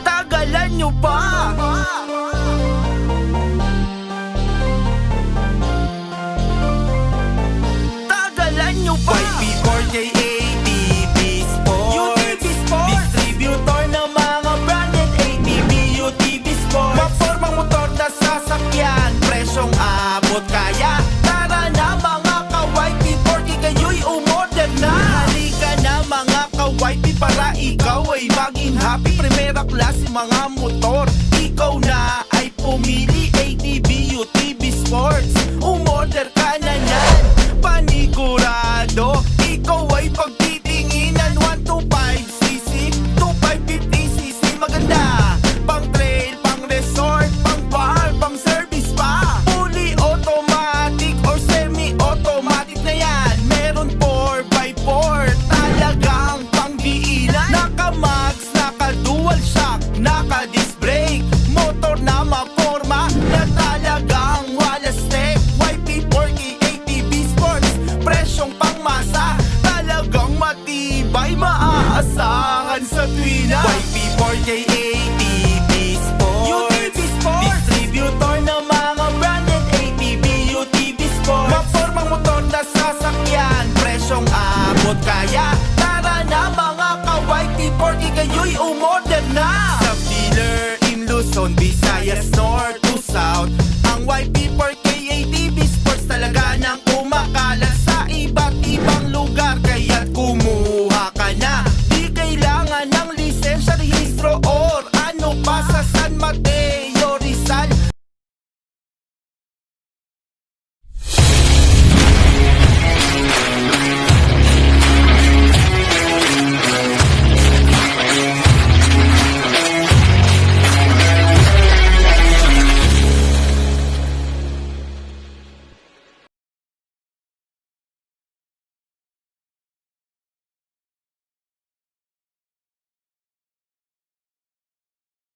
Tagalan nyo pa! Tagalan nyo pa! YP4J ATV Sports, UTV Sports, distributor ng mga branded ATV UTV Sports. mapormang motor na sasakyan, presyong abot kaya. Tara na mga ka-YP40, kayo'y umorder na. Halika na mga ka-YP para ikaw ay maging happy. Primera klase mga motor, ikaw na ay pumili. ATV, UTV Sports, umorder ka na yan. Panigurado, ikaw ay pagtitinginan. 125cc, 2550cc, maganda. Pang trail, pang resort, pang farm, pang service pa. Fully automatic or semi-automatic na yan. Meron 4x4, talagang pangdiinan. Naka-max, naka-dual shock, naka-disc brake. Motor na maporma na talagang wala step. YP40 ATV Sports, presyong pangmasa, talagang matibay, maaasahan sa tuwina.